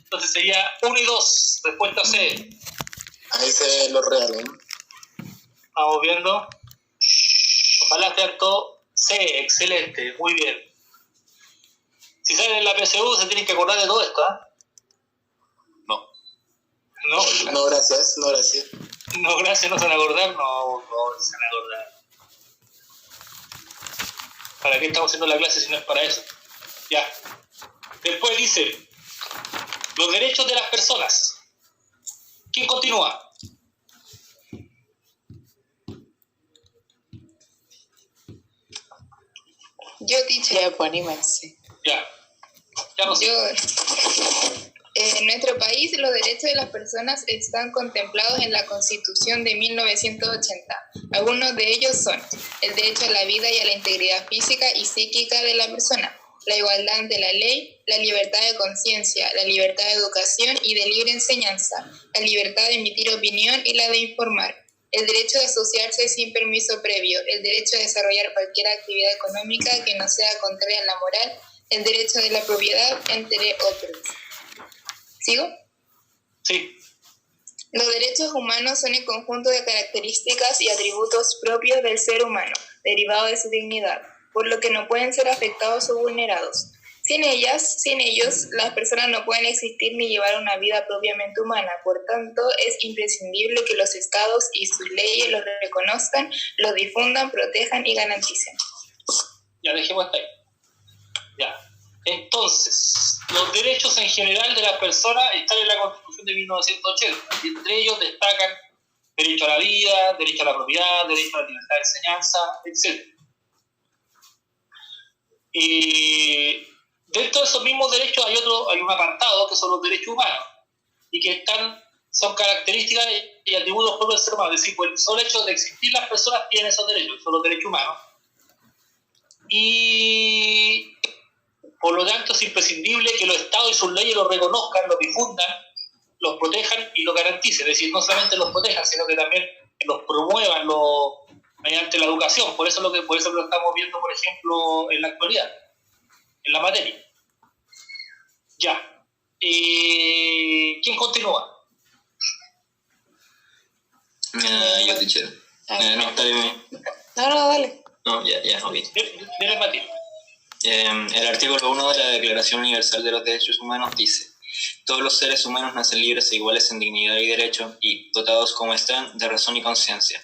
Entonces sería 1 y 2, respuesta C. Ahí se ve lo real, ¿eh? Vamos viendo. Ojalá sea todo C, excelente, muy bien. Si salen en la PSU se tienen que acordar de todo esto, ¿ah? ¿No? No, gracias, no, gracias. No, gracias, no se van a acordar, no se van a acordar. ¿Para qué estamos haciendo la clase si no es para eso? Ya. Después dice, los derechos de las personas. ¿Quién continúa? Yo, teacher. Ya, pues anímense. Ya no sé. En nuestro país, los derechos de las personas están contemplados en la Constitución de 1980. Algunos de ellos son el derecho a la vida y a la integridad física y psíquica de la persona, la igualdad ante la ley, la libertad de conciencia, la libertad de educación y de libre enseñanza, la libertad de emitir opinión y la de informar, el derecho de asociarse sin permiso previo, el derecho a desarrollar cualquier actividad económica que no sea contraria a la moral, el derecho de la propiedad, entre otros. ¿Sigo? Sí. Los derechos humanos son el conjunto de características y atributos propios del ser humano, derivados de su dignidad, por lo que no pueden ser afectados o vulnerados. Sin ellos, las personas no pueden existir ni llevar una vida propiamente humana. Por tanto, es imprescindible que los estados y sus leyes los reconozcan, los difundan, protejan y garanticen. Ya, dejemos hasta ahí. Ya. Entonces, los derechos en general de las personas están en la Constitución de 1980, y entre ellos destacan derecho a la vida, derecho a la propiedad, derecho a la libertad de enseñanza, etc. Y dentro de esos mismos derechos hay un apartado que son los derechos humanos, y que son características y atributos propios del ser humano. Es decir, por el solo hecho de existir las personas tienen esos derechos, son los derechos humanos. Y por lo tanto es imprescindible que los estados y sus leyes los reconozcan, los difundan, los protejan y los garanticen. Es decir, no solamente los protejan, sino que también los promuevan mediante la educación. Por eso lo estamos viendo, por ejemplo, en la actualidad, en la materia. Ya. ¿Quién continúa? Yo, teacher. No, está bien. No, dale. No, ya, ok. Dile, Mati. El artículo 1 de la Declaración Universal de los Derechos Humanos dice: todos los seres humanos nacen libres e iguales en dignidad y derecho y, dotados como están de razón y conciencia,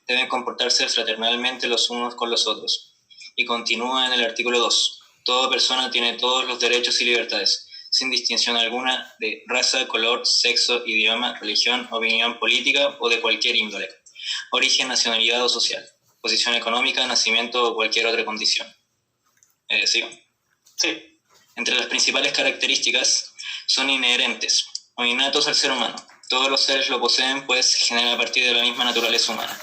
deben comportarse fraternalmente los unos con los otros. Y continúa en el artículo 2: toda persona tiene todos los derechos y libertades, sin distinción alguna de raza, color, sexo, idioma, religión, opinión política o de cualquier índole, origen, nacionalidad o social, posición económica, nacimiento o cualquier otra condición. ¿Sigo? Sí. Entre las principales características son inherentes o innatos al ser humano. Todos los seres lo poseen, pues se generan a partir de la misma naturaleza humana.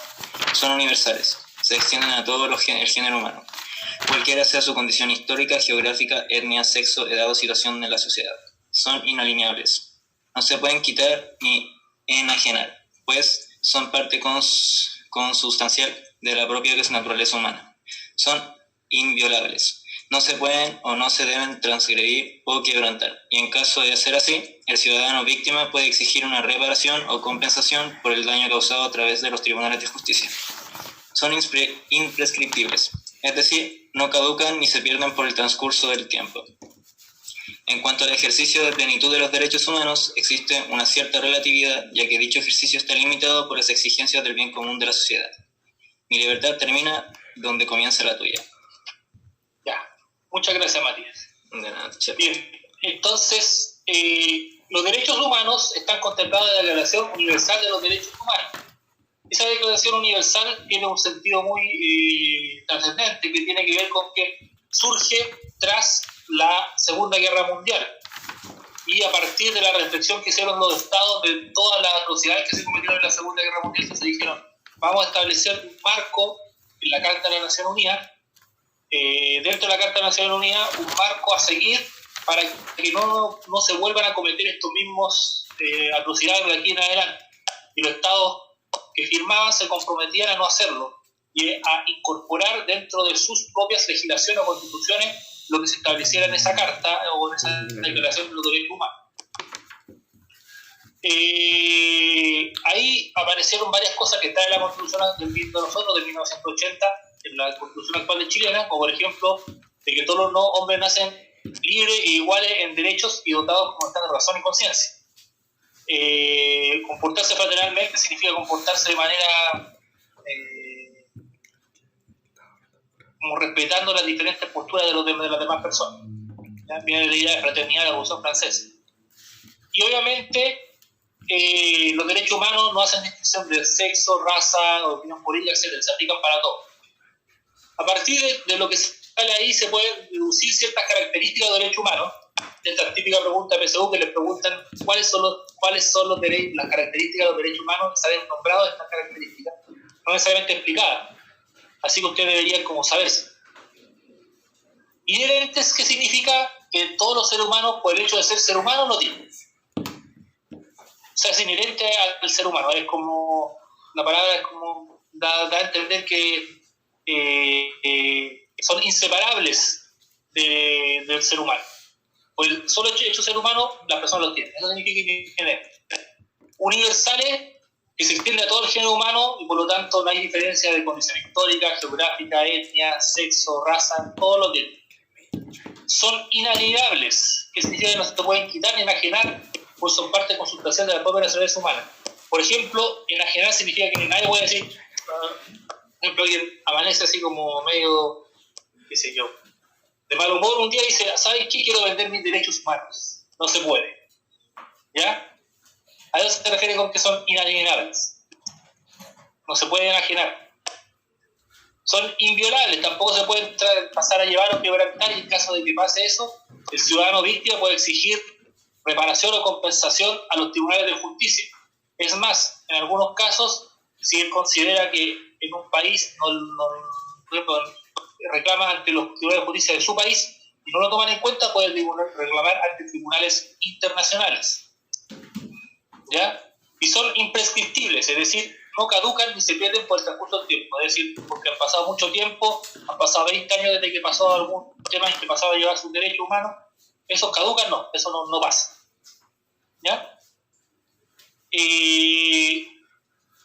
Son universales, se extienden a todo el género humano, cualquiera sea su condición histórica, geográfica, etnia, sexo, edad o situación en la sociedad. Son inalineables, no se pueden quitar ni enajenar, pues son parte consustancial de la propia naturaleza humana. Son inviolables, no se pueden o no se deben transgredir o quebrantar, y en caso de ser así, el ciudadano víctima puede exigir una reparación o compensación por el daño causado a través de los tribunales de justicia. Son imprescriptibles, es decir, no caducan ni se pierden por el transcurso del tiempo. En cuanto al ejercicio de plenitud de los derechos humanos, existe una cierta relatividad, ya que dicho ejercicio está limitado por las exigencias del bien común de la sociedad. Mi libertad termina donde comienza la tuya. Ya. Muchas gracias, Matías. De nada, chef. Bien. Entonces, los derechos humanos están contemplados en la Declaración Universal de los Derechos Humanos. Esa Declaración Universal tiene un sentido muy trascendente, que tiene que ver con que surge tras la Segunda Guerra Mundial, y a partir de la reflexión que hicieron los estados de todas las atrocidades que se cometieron en la Segunda Guerra Mundial, se dijeron: vamos a establecer un marco en la Carta de la Nación Unida, dentro de la Carta de la Nación Unida, un marco a seguir para que no se vuelvan a cometer estos mismos atrocidades de aquí en adelante. Y los estados que firmaban se comprometían a no hacerlo y a incorporar dentro de sus propias legislaciones o constituciones lo que se estableciera en esa carta o en esa declaración de los derechos humanos. Ahí aparecieron varias cosas que están en la Constitución de nosotros de 1980, en la Constitución actual de chilena, como por ejemplo, de que todos los hombres nacen libres e iguales en derechos y dotados como están de razón y conciencia. Comportarse fraternalmente significa comportarse de manera como respetando las diferentes posturas de las demás personas. ¿Ya? Viene la idea de fraternidad de la Revolución Francesa. Y obviamente los derechos humanos no hacen distinción de sexo, raza, opinión política, etc. Se aplican para todo. A partir de lo que sale ahí se pueden deducir ciertas características de derechos humanos. Esta típica pregunta de PSU que les preguntan cuáles son las características de los derechos humanos, que salen nombrados estas características, no necesariamente explicadas. Así que ustedes deberían como saberse. Inherentes, ¿qué significa? Que todos los seres humanos, por el hecho de ser ser humanos, lo tienen. O sea, es inherente al ser humano. Es como, la palabra es como, da a entender que son inseparables del ser humano. Por el solo hecho de ser humano, las personas lo tienen. Eso significa que tienen universales, que se extiende a todo el género humano y por lo tanto no hay diferencia de condición histórica, geográfica, etnia, sexo, raza, todo lo tienen. Son inalienables, que significa que no se te pueden quitar ni enajenar, pues son parte consustancial de la propia naturaleza humana. Por ejemplo, enajenar significa que nadie puede decir, por ejemplo, alguien amanece así como medio, qué sé yo, de mal humor un día y dice, ¿sabes qué? Quiero vender mis derechos humanos. No se puede. ¿Ya? A eso se refiere con que son inalienables. No se pueden enajenar. Son inviolables, tampoco se pueden pasar a llevar o quebrantar, y en caso de que pase eso, el ciudadano víctima puede exigir reparación o compensación a los tribunales de justicia. Es más, en algunos casos, si él considera que en un país reclama ante los tribunales de justicia de su país y no lo toman en cuenta, puede reclamar ante tribunales internacionales. ¿Ya? Y son imprescriptibles, es decir, no caducan ni se pierden por el transcurso del tiempo. Es decir, porque han pasado mucho tiempo, han pasado 20 años desde que pasó algún tema en que pasaba a llevar sus derechos humanos, esos caducan, no, eso no pasa. ¿Ya?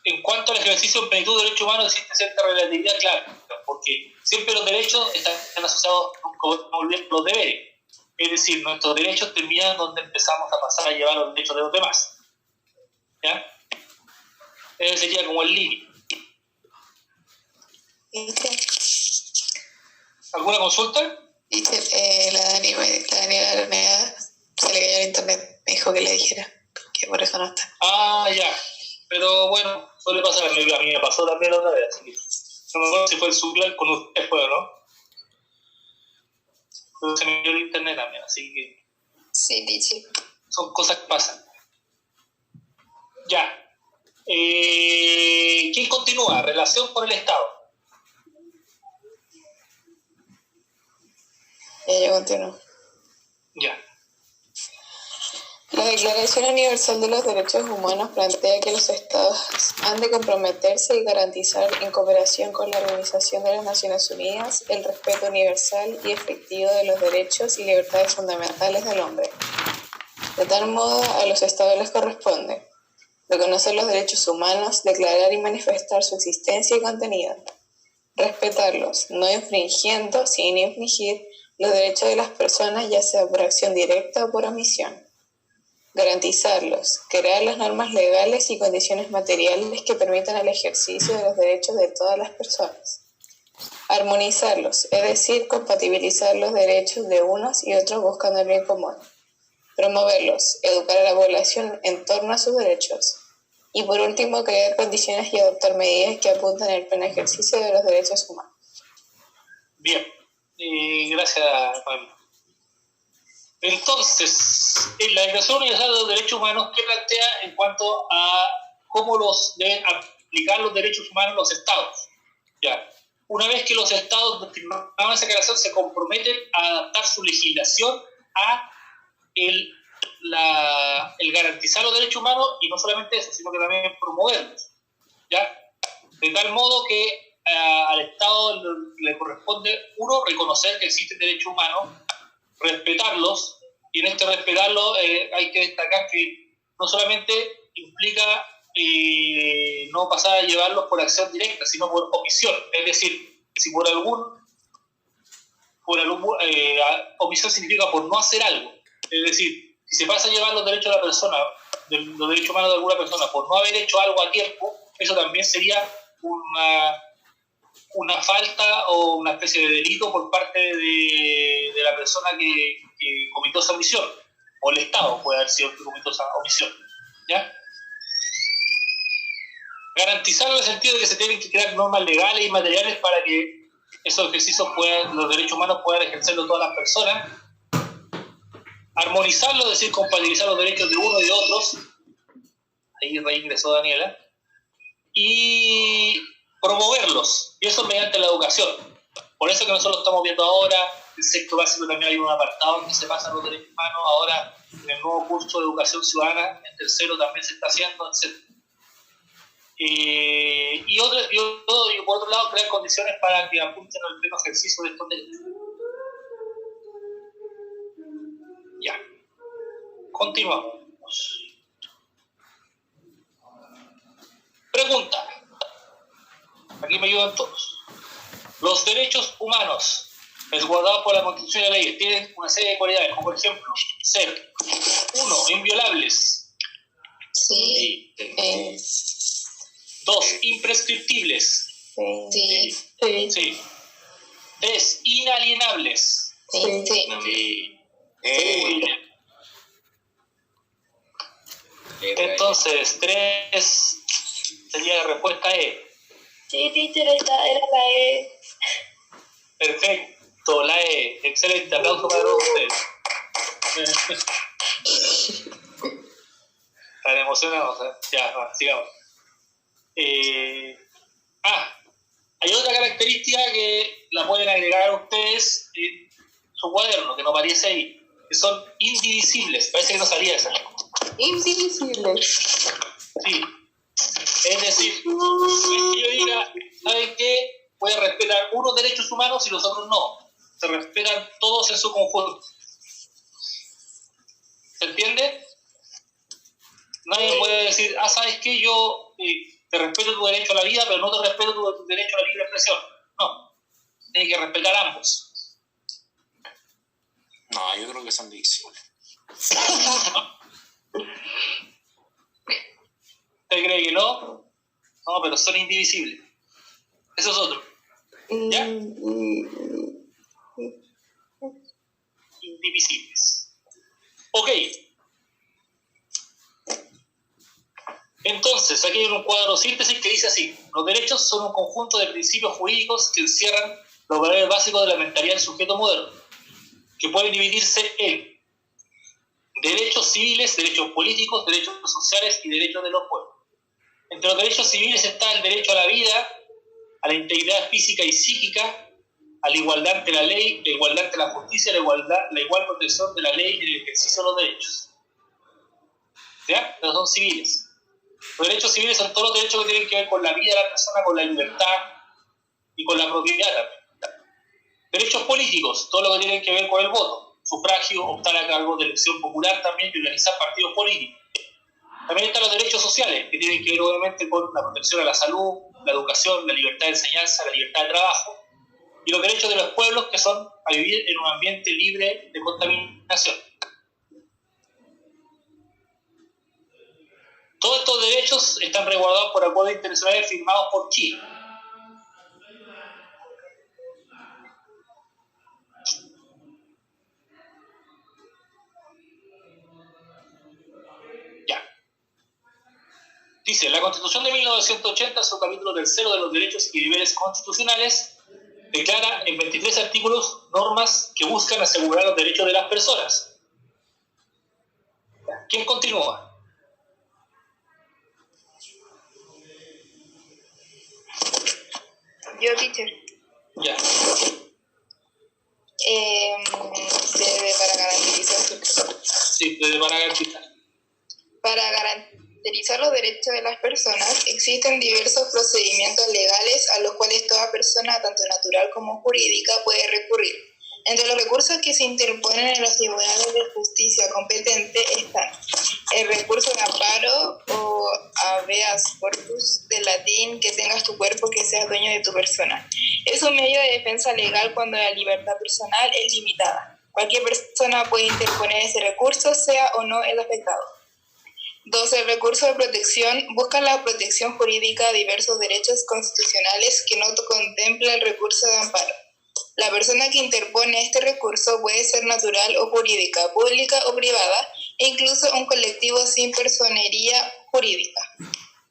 En cuanto al ejercicio en plenitud de derechos humanos, existe cierta relatividad, claro, porque siempre los derechos están asociados con los deberes. Es decir, nuestros derechos terminan donde empezamos a pasar a llevar los derechos de los demás. ¿Ya? Ese sería como el límite. ¿Alguna consulta? La Daniela Araneda se le cayó el internet, me dijo que le dijera, que por eso no está. Ah, ya. Pero bueno, suele pasar. A mí me pasó también la otra vez, así que no me acuerdo si fue el subplan con ustedes, fue o no. Pero se me dio el internet también, así que Sí, Tichi. son cosas que pasan. Ya. ¿Quién continúa? Relación con el Estado. Yo continúo. Ya. La Declaración Universal de los Derechos Humanos plantea que los Estados han de comprometerse y garantizar, en cooperación con la Organización de las Naciones Unidas, el respeto universal y efectivo de los derechos y libertades fundamentales del hombre. De tal modo, a los Estados les corresponde reconocer los derechos humanos, declarar y manifestar su existencia y contenido, respetarlos, no infringiendo, sin infringir, los derechos de las personas, ya sea por acción directa o por omisión, garantizarlos, crear las normas legales y condiciones materiales que permitan el ejercicio de los derechos de todas las personas, armonizarlos, es decir, compatibilizar los derechos de unos y otros buscando el bien común, promoverlos, educar a la población en torno a sus derechos, y por último, crear condiciones y adoptar medidas que apuntan al pleno ejercicio de los derechos humanos. Bien. Gracias, Pablo. Entonces, en la Declaración Universal de los Derechos Humanos, ¿qué plantea en cuanto a cómo los deben aplicar los derechos humanos los Estados? Ya. Una vez que los Estados firmaron esa declaración, se comprometen a adaptar su legislación a el garantizar los derechos humanos, y no solamente eso, sino que también promoverlos. ¿Ya? De tal modo que al Estado le corresponde, uno, reconocer que existen derechos humanos, respetarlos, y en este respetarlos hay que destacar que no solamente implica no pasar a llevarlos por acción directa, sino por omisión. Es decir, si por algún omisión significa por no hacer algo. Es decir, si se pasa a llevar los derechos de la persona, los derechos humanos de alguna persona, por no haber hecho algo a tiempo, eso también sería una falta o una especie de delito por parte de la persona que cometió esa omisión, o el Estado puede haber sido el que cometió esa omisión. ¿Ya? Garantizarlo en el sentido de que se tienen que crear normas legales y materiales para que esos ejercicios los derechos humanos puedan ejercerlo todas las personas. Armonizarlo, es decir, compatibilizar los derechos de uno y de otros. Ahí reingresó Daniela. Y promoverlos, y eso mediante la educación. Por eso que nosotros estamos viendo ahora, en sexto básico también hay un apartado donde se pasan los derechos humanos, ahora en el nuevo curso de educación ciudadana, en tercero también se está haciendo, etc. Y por otro lado, crear condiciones para que apunten al pleno ejercicio de estos derechos. Ya. Continuamos. Pregunta. Aquí me ayudan todos. Los derechos humanos resguardados por la Constitución y la ley tienen una serie de cualidades, como por ejemplo, ser 1. Inviolables. Sí. 2. Imprescriptibles. Sí. 3. Inalienables. Sí. Muy bien. Entonces, 3 sería la respuesta E. Sí, teacher, esta era la E. Perfecto, la E. Excelente, aplauso para todos ustedes. Están emocionados, ¿eh? Ya, va, sigamos. Hay otra característica que la pueden agregar ustedes en su cuaderno, que no aparece ahí, que son indivisibles. Parece que no salía esa. Indivisibles. Sí. Es decir, no es que yo diga, ¿saben qué? Voy a respetar unos derechos humanos y los otros no. Se respetan todos en su conjunto. ¿Se entiende? Nadie puede decir, ¿sabes qué? Yo te respeto tu derecho a la vida, pero no te respeto tu derecho a la libre expresión. No. Tiene que respetar ambos. No, yo creo que son divisibles. ¿Usted cree que no? No, pero son indivisibles. Eso es otro. ¿Ya? Indivisibles. Ok. Entonces, aquí hay un cuadro síntesis que dice así: los derechos son un conjunto de principios jurídicos que encierran los valores básicos de la mentalidad del sujeto moderno, que pueden dividirse en derechos civiles, derechos políticos, derechos sociales y derechos de los pueblos. Entre los derechos civiles está el derecho a la vida, a la integridad física y psíquica, a la igualdad ante la ley, la igualdad ante la justicia, la igual protección de la ley y el ejercicio de los derechos. ¿Ya? Pero son civiles. Los derechos civiles son todos los derechos que tienen que ver con la vida de la persona, con la libertad y con la propiedad también. Derechos políticos, todo lo que tiene que ver con el voto, sufragio, optar a cargos de elección popular también y organizar partidos políticos. También están los derechos sociales, que tienen que ver obviamente con la protección a la salud, la educación, la libertad de enseñanza, la libertad de trabajo, y los derechos de los pueblos, que son a vivir en un ambiente libre de contaminación. Todos estos derechos están resguardados por acuerdos internacionales firmados por Chile. Dice, la Constitución de 1980, en su capítulo 3 de los derechos y deberes constitucionales, declara en 23 artículos normas que buscan asegurar los derechos de las personas. ¿Quién continúa? Yo, teacher. Ya. Para garantizar. Sí, para garantizar. Para garantizar los derechos de las personas, existen diversos procedimientos legales a los cuales toda persona, tanto natural como jurídica, puede recurrir. Entre los recursos que se interponen en los tribunales de justicia competentes están el recurso de amparo o habeas corpus del latín, que tengas tu cuerpo, que seas dueño de tu persona. Es un medio de defensa legal cuando la libertad personal es limitada. Cualquier persona puede interponer ese recurso, sea o no el afectado. 2. El recurso de protección busca la protección jurídica a diversos derechos constitucionales que no contempla el recurso de amparo. La persona que interpone este recurso puede ser natural o jurídica, pública o privada, e incluso un colectivo sin personería jurídica.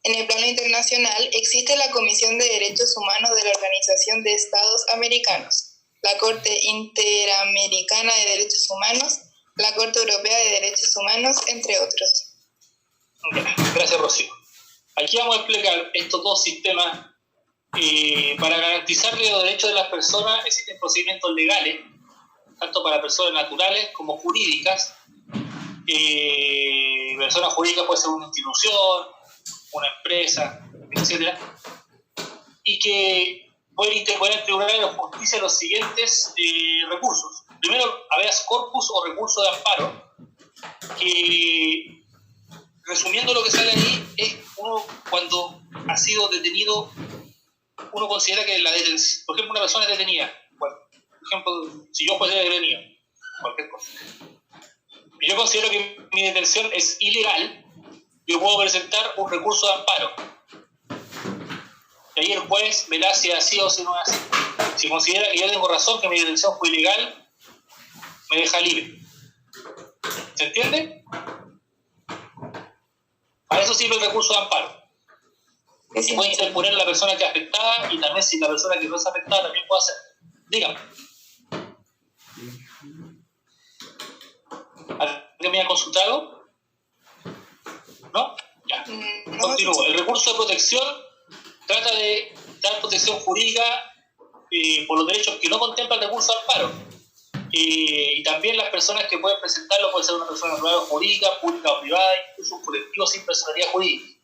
En el plano internacional existe la Comisión de Derechos Humanos de la Organización de Estados Americanos, la Corte Interamericana de Derechos Humanos, la Corte Europea de Derechos Humanos, entre otros. Gracias, Rocío. Aquí vamos a explicar estos dos sistemas. Para garantizar los derechos de las personas existen procedimientos legales, tanto para personas naturales como jurídicas. Persona jurídica puede ser una institución, una empresa, etc. Y que pueden interponer en tribunales de justicia los siguientes recursos. Primero, habeas corpus o recurso de amparo, que, resumiendo lo que sale ahí, es uno cuando ha sido detenido. Uno considera que la detención, por ejemplo, una persona es detenida, bueno, por ejemplo, si yo fuese detenido, cualquier cosa, y yo considero que mi detención es ilegal, yo puedo presentar un recurso de amparo. Y ahí el juez verá si es así o si no es así. Si considera que yo tengo razón, que mi detención fue ilegal, me deja libre. ¿Se entiende? Para eso sirve el recurso de amparo. Se puede interponer la persona que es afectada y también si la persona que no es afectada también puede hacer. Dígame. ¿Alguien me ha consultado? ¿No? Ya. Continúo. El recurso de protección trata de dar protección jurídica por los derechos que no contempla el recurso de amparo. Y también las personas que pueden presentarlo puede ser una persona natural o jurídica, pública o privada, incluso un colectivo sin personalidad jurídica.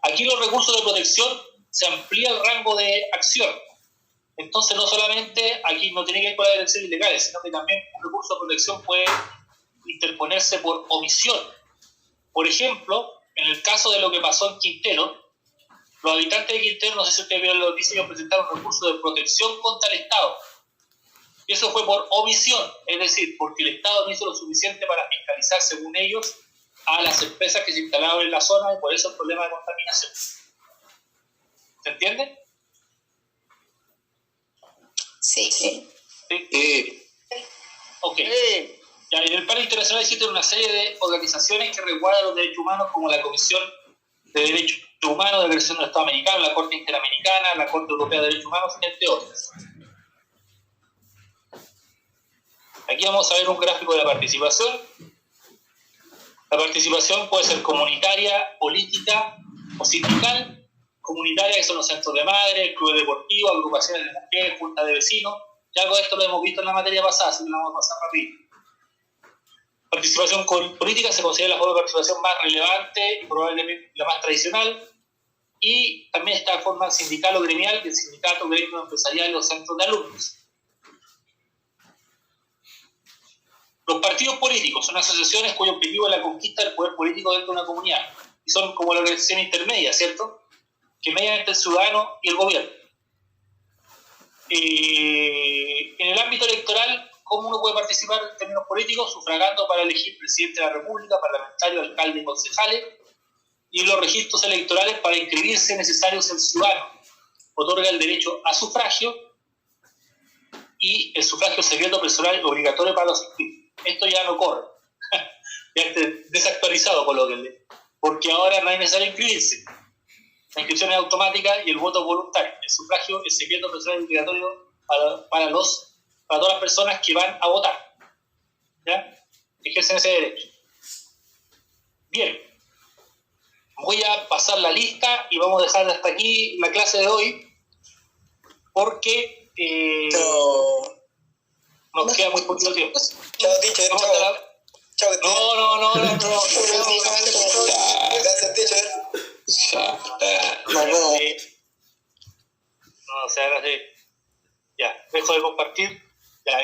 Aquí los recursos de protección se amplía el rango de acción. Entonces no solamente aquí no tiene que ver con las detenciones ilegales, sino que también un recurso de protección puede interponerse por omisión. Por ejemplo, en el caso de lo que pasó en Quintero, los habitantes de Quintero, no sé si ustedes vieron la noticia, ellos presentaron un recurso de protección contra el Estado. Y eso fue por omisión, es decir, porque el Estado no hizo lo suficiente para fiscalizar, según ellos, a las empresas que se instalaron en la zona y por eso el problema de contaminación. ¿Se entiende? Sí. ¿Sí? Ok. Ya, en el plano internacional existen una serie de organizaciones que resguardan los derechos humanos, como la Comisión de Derechos Humanos de la Organización del Estado Americano, la Corte Interamericana, la Corte Europea de Derechos Humanos, entre otras. Aquí vamos a ver un gráfico de la participación. La participación puede ser comunitaria, política o sindical. Comunitaria, que son los centros de madres, clubes deportivos, agrupaciones de mujeres, juntas de vecinos. Ya algo de esto lo hemos visto en la materia pasada, así que lo vamos a pasar rápido. Participación política se considera la forma de participación más relevante y probablemente la más tradicional. Y también está la forma sindical o gremial, que es sindicato, gremio empresarial o centros de alumnos. Los partidos políticos son asociaciones cuyo objetivo es la conquista del poder político dentro de una comunidad. Y son como la organización intermedia, ¿cierto? Que media entre el ciudadano y el gobierno. En el ámbito electoral, ¿cómo uno puede participar en términos políticos? Sufragando para elegir presidente de la República, parlamentario, alcalde y concejales. Y en los registros electorales, para inscribirse necesarios el ciudadano. Otorga el derecho a sufragio y el sufragio secreto personal obligatorio para los inscritos. Esto ya no corre. Ya está desactualizado, colóquenle. Porque ahora no es necesario inscribirse. La inscripción es automática y el voto es voluntario. El sufragio es secreto personal obligatorio para todas las personas que van a votar. ¿Ya? Ejercen ese derecho. Bien. Voy a pasar la lista y vamos a dejar hasta aquí la clase de hoy. Porque nos queda muy poquito tiempo. Chao, teacher. Chao. No. Gracias, teacher. No, o sea, ya, dejo de compartir. Ya,